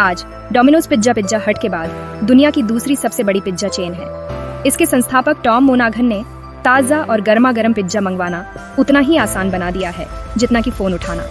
आज Domino's pizza हट के बाद दुनिया की दूसरी सबसे बड़ी पिज्जा चेन है। इसके संस्थापक टॉम मोनाघन ने ताज़ा और गर्मा गर्म पिज्जा मंगवाना उतना ही आसान बना दिया है जितना कि फोन उठाना।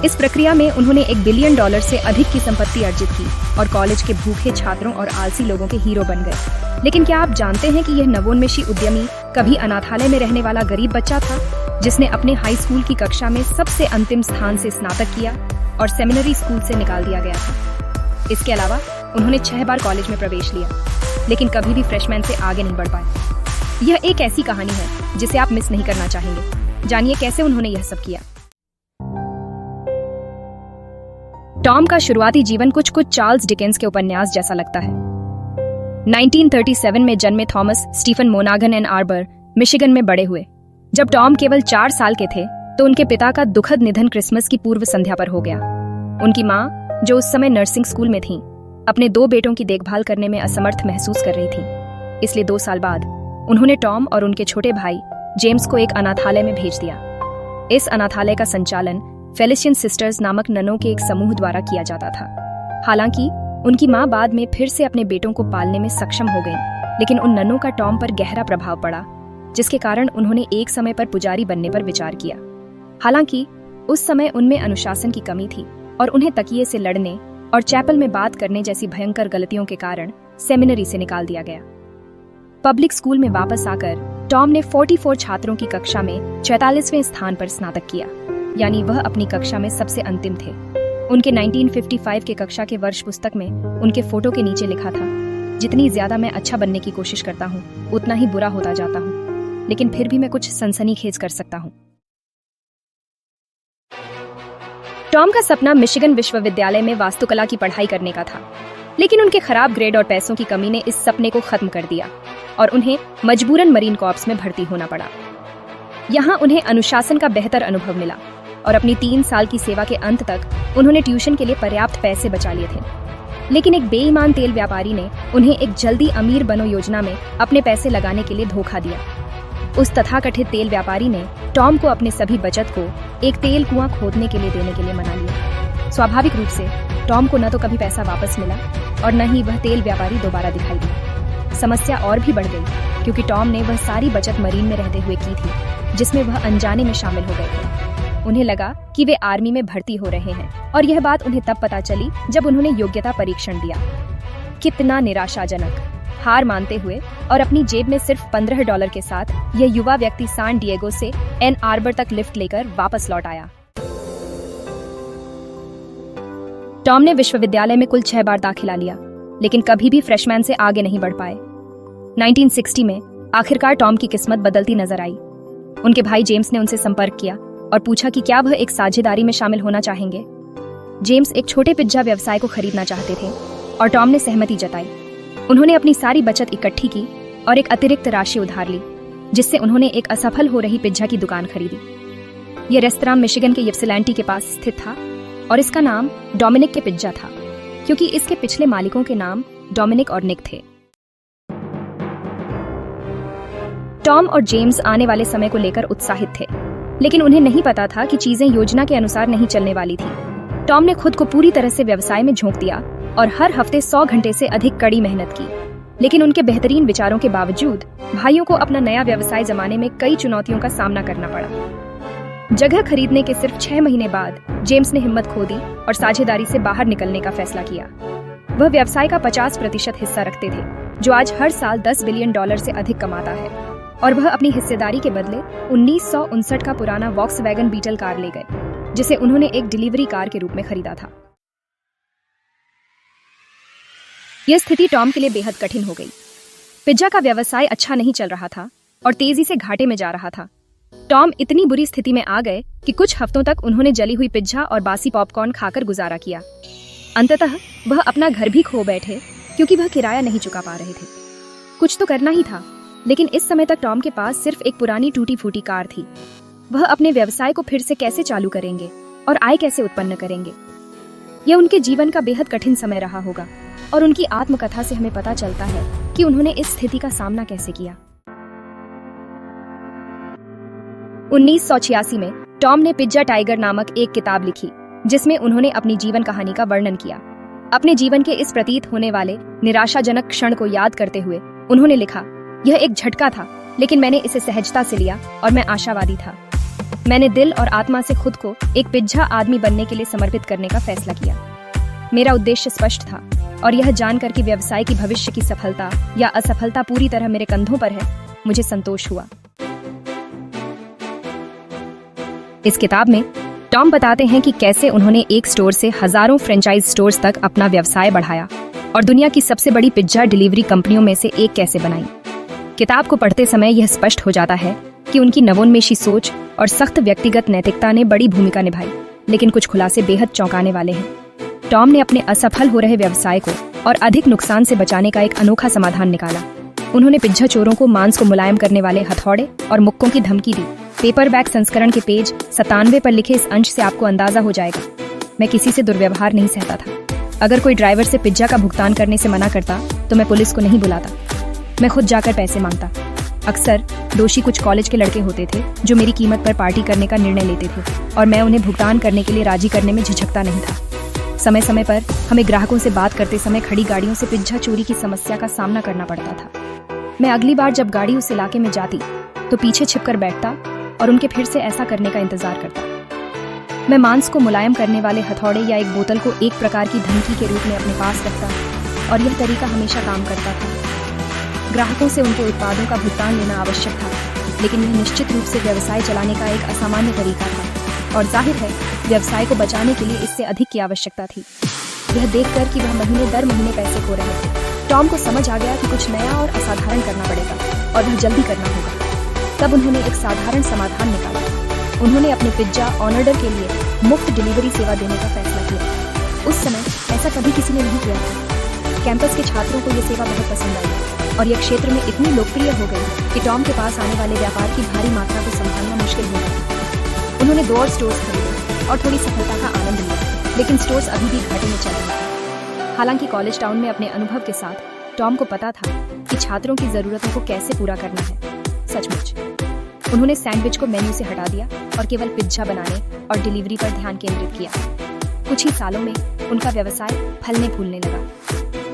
इस प्रक्रिया में उन्होंने $1 बिलियन से अधिक की संपत्ति अर्जित की और कॉलेज के भूखे छात्रों और आलसी लोगों के हीरो बन गए। लेकिन क्या आप जानते हैं कि यह नवोन्मेषी उद्यमी कभी अनाथालय में रहने वाला गरीब बच्चा था, जिसने अपने हाई स्कूल की कक्षा में सबसे अंतिम स्थान से स्नातक किया और सेमिनरी स्कूल से निकाल दिया गया था। इसके अलावा उन्होंने 6 बार कॉलेज में प्रवेश लिया, लेकिन कभी भी फ्रेशमैन से आगे नहीं बढ़ पाए। यह एक ऐसी कहानी है जिसे आप मिस नहीं करना चाहेंगे। जानिए कैसे उन्होंने यह सब किया। टॉम का शुरुआती जीवन कुछ चार्ल्स डिकेंस के उपन्यास जैसा लगता है। 1937 में जन्मे थॉमस स्टीफन मोनाघन एन आर्बर मिशिगन में बड़े हुए। जब टॉम केवल 4 साल के थे तो उनके पिता का दुखद निधन क्रिसमस की पूर्व संध्या पर हो गया। उनकी माँ, जो उस समय नर्सिंग स्कूल में थीं, अपने 2 बेटों की देखभाल करने में असमर्थ महसूस कर रही थीं। इसलिए 2 साल बाद उन्होंने टॉम और उनके छोटे भाई जेम्स को एक अनाथालय में भेज दिया। इस अनाथालय का संचालन फेलिशियन सिस्टर्स नामक ननों के एक समूह द्वारा किया जाता था। हालांकि उनकी माँ बाद में फिर से अपने बेटों को पालने में सक्षम हो गईं, लेकिन उन ननों का टॉम पर गहरा प्रभाव पड़ा, जिसके कारण उन्होंने एक समय पर पुजारी बनने पर विचार किया। हालांकि उस समय उनमें अनुशासन की कमी थी और उन्हें तकिए से लड़ने और चैपल में बात करने जैसी भयंकर गलतियों के कारण सेमिनरी से निकाल दिया गया। पब्लिक स्कूल में वापस आकर टॉम ने 44 छात्रों की कक्षा में 44वें स्थान पर स्नातक किया, यानी वह अपनी कक्षा में सबसे अंतिम थे। उनके 1955 के कक्षा के वर्ष पुस्तक में उनके फोटो के नीचे लिखा था, जितनी ज्यादा मैं अच्छा बनने की कोशिश करता हूँ उतना ही बुरा होता जाता हूँ, लेकिन फिर भी मैं कुछ सनसनीखेज कर सकता हूँ। टॉम का सपना मिशिगन विश्वविद्यालय में वास्तुकला की पढ़ाई करने का था, लेकिन उनके खराब ग्रेड और पैसों की कमी ने इस सपने को खत्म कर दिया और उन्हें मजबूरन मरीन कॉर्प्स में भर्ती होना पड़ा। यहाँ उन्हें अनुशासन का बेहतर अनुभव मिला और अपनी 3 साल की सेवा के अंत तक उन्होंने ट्यूशन के लिए पर्याप्त पैसे बचा लिए थे। लेकिन एक बेईमान तेल व्यापारी ने उन्हें एक जल्दी अमीर बनो योजना में अपने पैसे लगाने के लिए धोखा दिया। उस तथाकथित तेल व्यापारी ने टॉम को अपने सभी बचत को एक तेल कुआं खोदने के लिए देने के लिए मना लिया। स्वाभाविक रूप से टॉम को न तो कभी पैसा वापस मिला और न ही वह तेल व्यापारी दोबारा दिखाई दिया। समस्या और भी बढ़ गई क्योंकि टॉम ने वह सारी बचत मरीन में रहते हुए की थी जिसमें वह अनजाने में शामिल हो गए थे। उन्हें लगा कि वे आर्मी में भर्ती हो रहे हैं और यह बात उन्हें तब पता चली जब उन्होंने योग्यता परीक्षण दिया। कितना निराशाजनक। हार मानते हुए और अपनी जेब में सिर्फ $15 के साथ यह युवा व्यक्ति सैन डिएगो से एन आर्बर तक लिफ्ट लेकर वापस लौट आया। टॉम ने विश्वविद्यालय में कुल 6 बार दाखिला लिया, लेकिन कभी भी फ्रेशमैन से आगे नहीं बढ़ पाए। 1960 में आखिरकार टॉम की किस्मत बदलती नजर आई। उनके भाई जेम्स ने उनसे संपर्क किया और पूछा कि क्या वह एक साझेदारी में शामिल होना चाहेंगे। जेम्स एक छोटे पिज्जा व्यवसाय को खरीदना चाहते थे और टॉम ने सहमति जताई। उन्होंने अपनी सारी बचत इकट्ठी की और एक अतिरिक्त राशि उधार ली, जिससे उन्होंने एक असफल हो रही पिज्जा की दुकान खरीदी। यह रेस्तरां मिशिगन के यप्सिलैंटी के पास स्थित था और इसका नाम डोमिनिक के पिज्जा था, क्योंकि इसके पिछले मालिकों के नाम डोमिनिक और निक थे। टॉम और जेम्स आने वाले समय को लेकर उत्साहित थे, लेकिन उन्हें नहीं पता था कि चीजें योजना के अनुसार नहीं चलने वाली थी। टॉम ने खुद को पूरी तरह से व्यवसाय में झोंक दिया और हर हफ्ते 100 घंटे से अधिक कड़ी मेहनत की, लेकिन उनके बेहतरीन विचारों के बावजूद भाइयों को अपना नया व्यवसाय जमाने में कई चुनौतियों का सामना करना पड़ा। जगह खरीदने के सिर्फ 6 महीने बाद जेम्स ने हिम्मत खो दी और साझेदारी से बाहर निकलने का फैसला किया। वह व्यवसाय का 50% हिस्सा रखते थे, जो आज हर साल $10 बिलियन से अधिक कमाता है, और वह अपनी हिस्सेदारी के बदले 1959 का पुराना वॉक्सवैगन बीटल कार ले गए, जिसे उन्होंने एक डिलीवरी कार के रूप में खरीदा था। यह स्थिति टॉम के लिए बेहद कठिन हो गई। पिज्जा का व्यवसाय अच्छा नहीं चल रहा था और तेजी से घाटे में जा रहा था। टॉम इतनी बुरी स्थिति में आ गए कि कुछ हफ्तों तक उन्होंने जली हुई पिज्जा और बासी पॉपकॉर्न खाकर गुजारा किया। अंततः वह अपना घर भी खो बैठे क्योंकि वह किराया नहीं चुका पा रहे थे। कुछ तो करना ही था, लेकिन इस समय तक टॉम के पास सिर्फ एक पुरानी टूटी फूटी कार थी। वह अपने व्यवसाय को फिर से कैसे चालू करेंगे और आय कैसे उत्पन्न kरेंगे? यह उनके जीवन का बेहद कठिन समय रहा होगा और उनकी आत्मकथा से हमें पता चलता है कि उन्होंने इस स्थिति का सामना कैसे किया। 1986 में टॉम ने पिज्जा टाइगर नामक एक किताब लिखी, जिसमें उन्होंने अपनी जीवन कहानी का वर्णन किया। अपने जीवन के इस प्रतीत होने वाले निराशाजनक क्षण को याद करते हुए उन्होंने लिखा, यह एक झटका था, लेकिन मैंने इसे सहजता से लिया और मैं आशावादी था। मैंने दिल और आत्मा से खुद को एक पिज्जा आदमी बनने के लिए समर्पित करने का फैसला किया। मेरा उद्देश्य स्पष्ट था और यह जानकर कि व्यवसाय की भविष्य की सफलता या असफलता पूरी तरह मेरे कंधों पर है, मुझे संतोष हुआ। इस किताब में टॉम बताते हैं कि कैसे उन्होंने एक स्टोर से हजारों फ्रेंचाइज स्टोर्स तक अपना व्यवसाय बढ़ाया और दुनिया की सबसे बड़ी पिज्जा डिलीवरी कंपनियों में से एक कैसे बनाई। किताब को पढ़ते समय यह स्पष्ट हो जाता है कि उनकी नवोन्मेषी सोच और सख्त व्यक्तिगत नैतिकता ने बड़ी भूमिका निभाई, लेकिन कुछ खुलासे बेहद चौंकाने वाले हैं। टॉम ने अपने असफल हो रहे व्यवसाय को और अधिक नुकसान से बचाने का एक अनोखा समाधान निकाला। उन्होंने पिज्जा चोरों को मांस को मुलायम करने वाले हथौड़े और मुक्कों की धमकी दी। पेपरबैक संस्करण के पेज 97 पर लिखे इस अंश से आपको अंदाजा हो जाएगा, मैं किसी से दुर्व्यवहार नहीं सहता था। अगर कोई ड्राइवर से पिज्जा का भुगतान करने से मना करता तो मैं पुलिस को नहीं बुलाता, मैं खुद जाकर पैसे मांगता। अक्सर दोषी कुछ कॉलेज के लड़के होते थे जो मेरी कीमत पर पार्टी करने का निर्णय लेते थे और मैं उन्हें भुगतान करने के लिए राजी करने में झिझकता नहीं था। समय समय पर हमें ग्राहकों से बात करते समय खड़ी गाड़ियों से पिज्जा चोरी की समस्या का सामना करना पड़ता था। मैं अगली बार जब गाड़ी उस इलाके में जाती तो पीछे छिपकर बैठता और उनके फिर से ऐसा करने का इंतजार करता। मैं मांस को मुलायम करने वाले हथौड़े या एक बोतल को एक प्रकार की धमकी के रूप में अपने पास रखता और यह तरीका हमेशा काम करता था। ग्राहकों से उनके उत्पादों का भुगतान लेना आवश्यक था, लेकिन यह निश्चित रूप से व्यवसाय चलाने का एक असामान्य तरीका था और जाहिर है व्यवसाय को बचाने के लिए इससे अधिक की आवश्यकता थी। यह देखकर कि वह महीने दर महीने पैसे खो रहे थे, टॉम को समझ आ गया कि कुछ नया और असाधारण करना पड़ेगा और वह जल्दी करना होगा। तब उन्होंने एक साधारण समाधान निकाला। उन्होंने अपने पिज्जा ऑनर्डर के लिए मुफ्त डिलीवरी सेवा देने का फैसला किया। उस समय ऐसा कभी किसी ने नहीं किया था। कैंपस के छात्रों को यह सेवा बहुत पसंद आई और यह क्षेत्र में इतनी लोकप्रिय हो गई कि टॉम के पास आने वाले व्यापार की भारी मात्रा को संभालना मुश्किल हो गया। उन्होंने 2 और स्टोर्स खरीदे और थोड़ी सफलता का आनंद लिया, लेकिन स्टोर्स अभी भी घाटे में चल रहे थे। हालांकि कॉलेज टाउन में अपने अनुभव के साथ टॉम को पता था कि छात्रों की जरूरतों को कैसे पूरा करना है। सचमुच उन्होंने सैंडविच को मेन्यू से हटा दिया और केवल पिज्जा बनाने और डिलीवरी पर ध्यान केंद्रित किया। कुछ ही सालों में उनका व्यवसाय फलने फूलने लगा।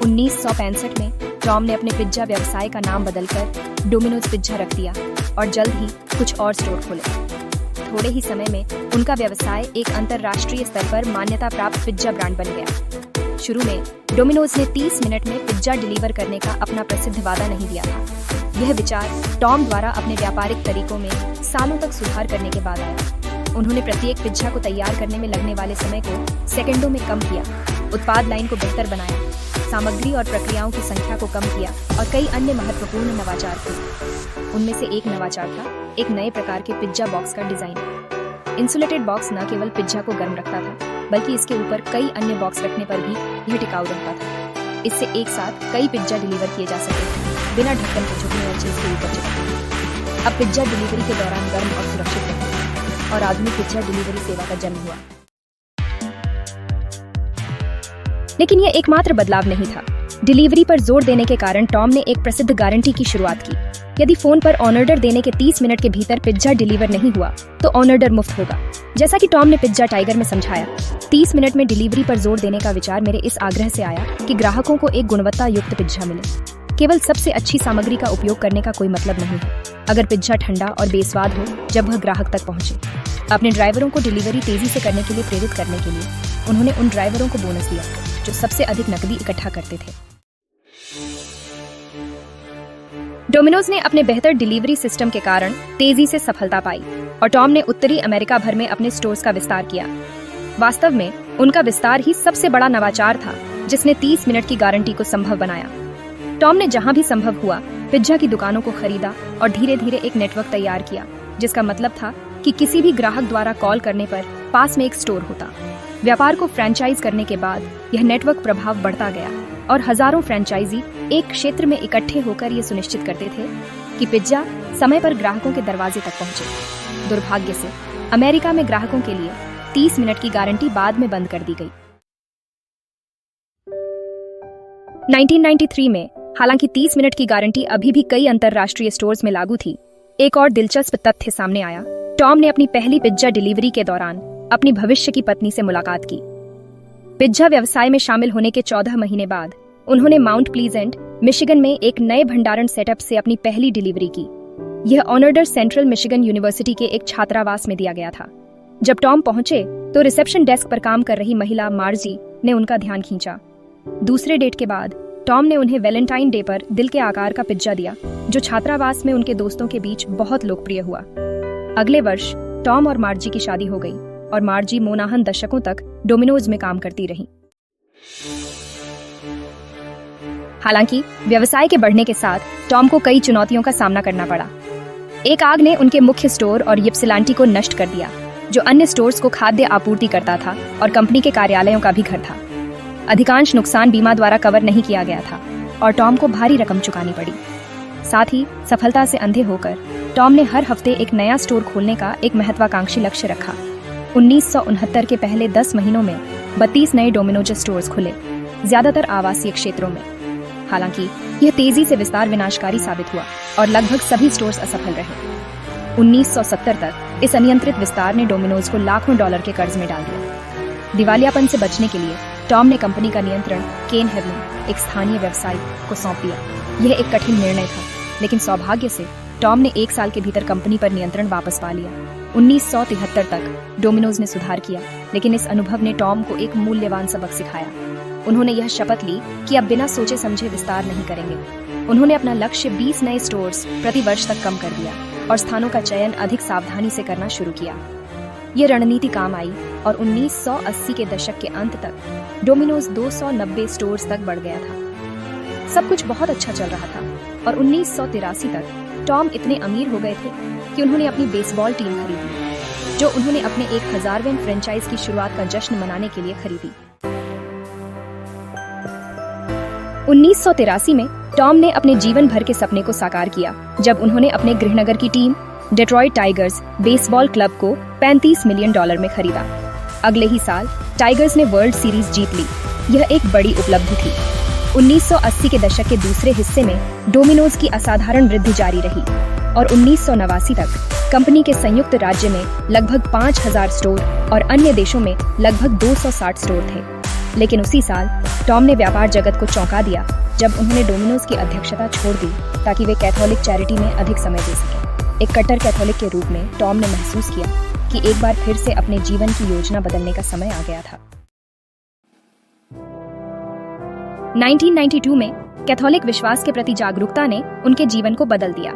1965 में टॉम ने अपने पिज्जा व्यवसाय का नाम बदलकर डोमिनोज पिज्जा रख दिया और जल्द ही कुछ और स्टोर खोले। थोड़े ही समय में उनका व्यवसाय एक अंतर्राष्ट्रीय स्तर पर मान्यता प्राप्त पिज्जा ब्रांड बन गया। शुरू में डोमिनोज ने 30 मिनट में पिज्जा डिलीवर करने का अपना प्रसिद्ध वादा नहीं दिया था। यह विचार टॉम द्वारा अपने व्यापारिक तरीकों में सालों तक सुधार करने के बाद आया। उन्होंने प्रत्येक पिज्जा को तैयार करने में लगने वाले समय को सेकंडों में कम किया, उत्पाद लाइन को बेहतर बनाया, सामग्री और प्रक्रियाओं की संख्या को कम किया और कई अन्य महत्वपूर्ण नवाचार किए। उनमें से एक नवाचार था एक नए प्रकार के पिज्जा बॉक्स का डिजाइन। इंसुलेटेड बॉक्स न केवल पिज्जा को गर्म रखता था, बल्कि इसके ऊपर कई अन्य बॉक्स रखने पर भी यह टिकाऊ रहता था। इससे एक साथ कई पिज्जा डिलीवर किए जा सकते थे बिना ढक्कन के झुकने और चीज के ऊपर चिपके। अब पिज्जा डिलीवरी के दौरान गर्म और सुरक्षित रहते और आधुनिक पिज्जा डिलीवरी सेवा का जन्म हुआ। लेकिन यह एकमात्र बदलाव नहीं था। डिलीवरी पर जोर देने के कारण टॉम ने एक प्रसिद्ध गारंटी की शुरुआत की। यदि फोन पर ऑनर्डर देने के 30 मिनट के भीतर पिज्जा डिलीवर नहीं हुआ तो ऑनर्डर मुफ्त होगा। जैसा कि टॉम ने पिज्जा टाइगर में समझाया, 30 मिनट में डिलीवरी पर जोर देने का विचार मेरे इस आग्रह से आया कि ग्राहकों को एक गुणवत्ता युक्त पिज्जा मिले। केवल सबसे अच्छी सामग्री का उपयोग करने का कोई मतलब नहीं है अगर पिज्जा ठंडा और बेस्वाद हो जब वह ग्राहक तक पहुंचे। अपने ड्राइवरों को डिलीवरी तेजी से करने के लिए प्रेरित करने के लिए उन्होंने उन ड्राइवरों को बोनस दिया जो सबसे अधिक नकदी इकट्ठा करते थे। डोमिनोज ने अपने बेहतर डिलीवरी सिस्टम के कारण तेजी से सफलता पाई और टॉम ने उत्तरी अमेरिका भर में अपने स्टोर्स का विस्तार किया। वास्तव में उनका विस्तार ही सबसे बड़ा नवाचार था जिसने 30 मिनट की गारंटी को संभव बनाया। टॉम ने जहां भी संभव हुआ पिज्जा की दुकानों को खरीदा और धीरे धीरे एक नेटवर्क तैयार किया, जिसका मतलब था कि किसी भी ग्राहक द्वारा कॉल करने पर पास में एक स्टोर होता। व्यापार को फ्रेंचाइज करने के बाद यह नेटवर्क प्रभाव बढ़ता गया और हजारों फ्रेंचाइजी एक क्षेत्र में इकट्ठे होकर यह सुनिश्चित करते थे कि पिज्जा समय पर ग्राहकों के दरवाजे तक पहुंचे। दुर्भाग्य से अमेरिका में ग्राहकों के लिए 30 मिनट की गारंटी बाद में बंद कर दी गई। 1993 में हालांकि 30 मिनट की गारंटी अभी भी कई अंतरराष्ट्रीय स्टोर्स में लागू थी, एक और दिलचस्प तथ्य सामने आया। टॉम ने अपनी पहली पिज्जा डिलीवरी के दौरान अपनी भविष्य की पत्नी से मुलाकात की। पिज्जा व्यवसाय में शामिल होने के 14 महीने बाद उन्होंने माउंट प्लीजेंट, मिशिगन में एक नए भंडारण सेटअप से अपनी पहली डिलीवरी की। यह ऑनर्डर सेंट्रल मिशिगन यूनिवर्सिटी के एक छात्रावास में दिया गया था। जब टॉम पहुंचे तो रिसेप्शन डेस्क पर काम कर रही महिला मार्जी ने उनका ध्यान खींचा। दूसरे डेट के बाद टॉम ने उन्हें वैलेंटाइन डे पर दिल के आकार का पिज्जा दिया, जो छात्रावास में उनके दोस्तों के बीच बहुत लोकप्रिय हुआ। अगले वर्ष टॉम और मार्जी की शादी हो गई और मार्जी मोनाहन दशकों तक डोमिनोज में काम करती रही। हालांकि व्यवसाय के बढ़ने के साथ टॉम को कई चुनौतियों का सामना करना पड़ा। एक आग ने उनके मुख्य स्टोर और यिप्सिलांटी को नष्ट कर दिया, जो अन्य स्टोर्स को खाद्य आपूर्ति करता था और कंपनी के कार्यालयों का भी घर था। अधिकांश नुकसान बीमा द्वारा कवर नहीं किया गया था और टॉम को भारी रकम चुकानी पड़ी। साथ ही सफलता से अंधे होकर टॉम ने हर हफ्ते एक नया स्टोर खोलने का एक महत्वाकांक्षी लक्ष्य रखा। 1969 के पहले 10 महीनों में 32 नए डोमिनोज स्टोर्स खुले, ज्यादातर आवासीय क्षेत्रों में। हालांकि यह तेजी से विस्तार विनाशकारी साबित हुआ और लगभग सभी स्टोर्स असफल रहे। 1970 तक इस अनियंत्रित विस्तार ने डोमिनोज को लाखों डॉलर के कर्ज में डाल दिया। दिवालियापन से बचने के लिए टॉम ने कंपनी का नियंत्रण केन हेवलैंड, एक स्थानीय व्यवसायी, को सौंप दिया। यह एक कठिन निर्णय था, लेकिन सौभाग्य से टॉम ने 1 साल के भीतर कंपनी पर नियंत्रण वापस पा लिया। 1973 तक डोमिनोज ने सुधार किया, लेकिन इस अनुभव ने टॉम को एक मूल्यवान सबक सिखाया। उन्होंने यह शपथ ली कि अब बिना सोचे समझे विस्तार नहीं करेंगे। उन्होंने अपना लक्ष्य 20 नए स्टोर्स प्रति वर्ष तक कम कर दिया और स्थानों का चयन अधिक सावधानी से करना शुरू किया। यह रणनीति काम आई और 1980 के दशक के अंत तक डोमिनोज 290 स्टोर्स तक बढ़ गया था। सब कुछ बहुत अच्छा चल रहा था और 1983 तक टॉम इतने अमीर हो गए थे कि उन्होंने अपनी बेसबॉल टीम खरीदी, जो उन्होंने अपने 1000वें फ्रेंचाइज की शुरुआत का जश्न मनाने के लिए खरीदी। 1983 में टॉम ने अपने जीवन भर के सपने को साकार किया जब उन्होंने अपने गृहनगर की team Detroit tigers baseball club को $35 मिलियन में खरीदा। अगले ही साल टाइगर्स ने वर्ल्ड सीरीज जीत ली। यह एक बड़ी उपलब्धि थी। 1980 के दशक के दूसरे हिस्से में डोमिनोज की असाधारण वृद्धि जारी रही और 1989 तक कंपनी के संयुक्त राज्य में लगभग 5000 स्टोर और अन्य देशों में लगभग 260 स्टोर थे। लेकिन उसी साल टॉम ने व्यापार जगत को चौंका दिया जब उन्होंने डोमिनोज की अध्यक्षता छोड़ दी ताकि वे कैथोलिक चैरिटी में अधिक समय दे सकें। एक कट्टर कैथोलिक के रूप में टॉम ने महसूस किया कि एक बार फिर से अपने जीवन की योजना बदलने का समय आ गया था। 1992 में कैथोलिक विश्वास के प्रति जागरूकता ने उनके जीवन को बदल दिया।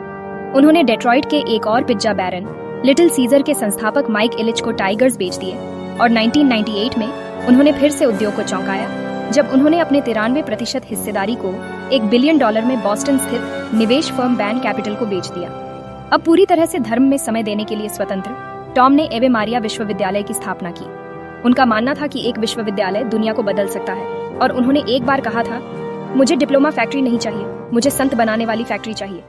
उन्होंने डेट्रॉइट के एक और पिज्जा बैरन लिटिल सीजर के संस्थापक माइक इलिच को टाइगर्स बेच दिए और 1998 में उन्होंने फिर से उद्योग को चौंकाया जब उन्होंने अपने 93% हिस्सेदारी को $1 बिलियन में बॉस्टन स्थित निवेश फर्म बैन कैपिटल को बेच दिया। अब पूरी तरह से धर्म में समय देने के लिए स्वतंत्र, टॉम ने एवे मारिया विश्वविद्यालय की स्थापना की। उनका मानना था कि एक विश्वविद्यालय दुनिया को बदल सकता है और उन्होंने एक बार कहा था, मुझे डिप्लोमा फैक्ट्री नहीं चाहिए, मुझे संत बनाने वाली फैक्ट्री चाहिए।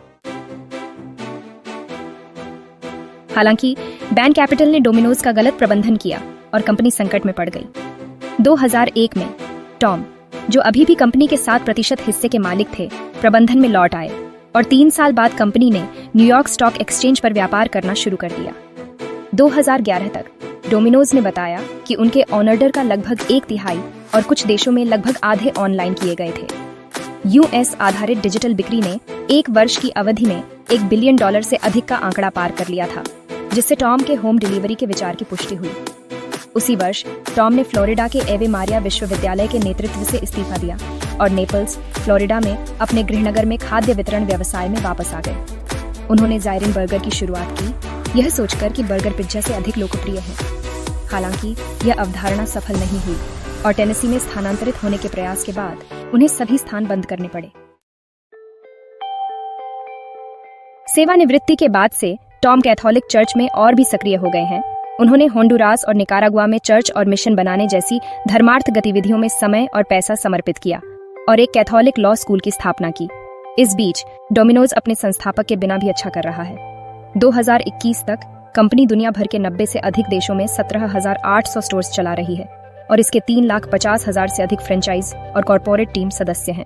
हालांकि बैन कैपिटल ने डोमिनोज का गलत प्रबंधन किया और कंपनी संकट में पड़ गई। 2001 में टॉम, जो अभी भी कंपनी के 7% हिस्से के मालिक थे, प्रबंधन में लौट आए और 3 साल बाद कंपनी ने न्यूयॉर्क स्टॉक एक्सचेंज पर व्यापार करना शुरू कर दिया। 2011 तक डोमिनोज ने बताया कि उनके ऑनर्डर का लगभग 1/3 और कुछ देशों में लगभग आधे ऑनलाइन किए गए थे। यूएस आधारित डिजिटल बिक्री ने 1 वर्ष की अवधि में $1 बिलियन से अधिक का आंकड़ा पार कर लिया था, जिससे टॉम के होम डिलीवरी के विचार की पुष्टि हुई। उसी वर्ष टॉम ने फ्लोरिडा के एवे मारिया विश्वविद्यालय के नेतृत्व से इस्तीफा दिया और नेपल्स, फ्लोरिडा में अपने गृहनगर में खाद्य वितरण व्यवसाय में वापस आ गए। उन्होंने ज़ायरन बर्गर की शुरुआत की, यह सोचकर कि बर्गर पिज्जा से अधिक लोकप्रिय है। हालांकि यह अवधारणा सफल नहीं हुई और टेनेसी में स्थानांतरित होने के प्रयास के बाद उन्हें सभी स्थान बंद करने पड़े। सेवानिवृत्ति के बाद से टॉम कैथोलिक चर्च में और भी सक्रिय हो गए हैं। उन्होंने होंडुरास और निकारागुआ में चर्च और मिशन बनाने जैसी धर्मार्थ गतिविधियों में समय और पैसा समर्पित किया और एक कैथोलिक लॉ स्कूल की स्थापना की। इस बीच डोमिनोज अपने संस्थापक के बिना भी अच्छा कर रहा है। 2021 तक कंपनी दुनिया भर के 90 से अधिक देशों में 17,800 स्टोर्स चला रही है और इसके 3,50,000 से अधिक फ्रेंचाइज और कॉर्पोरेट टीम सदस्य हैं।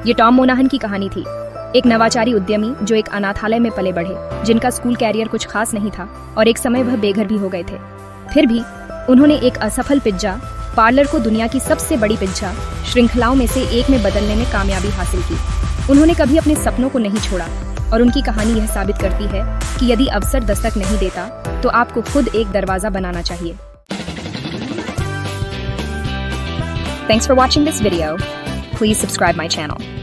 ये टॉम मोनाहन की कहानी थी, एक नवाचारी उद्यमी जो एक अनाथालय में पले बढ़े, जिनका स्कूल कैरियर कुछ खास नहीं था और एक समय वह बेघर भी हो गए थे। फिर भी उन्होंने एक असफल पिज्जा पार्लर को दुनिया की सबसे बड़ी पिज्जा श्रृंखलाओं में से एक में बदलने में कामयाबी हासिल की। उन्होंने कभी अपने सपनों को नहीं छोड़ा और उनकी कहानी यह साबित करती है कि यदि अवसर दस्तक नहीं देता तो आपको खुद एक दरवाजा बनाना चाहिए। Thanks for watching this video. Please subscribe my channel.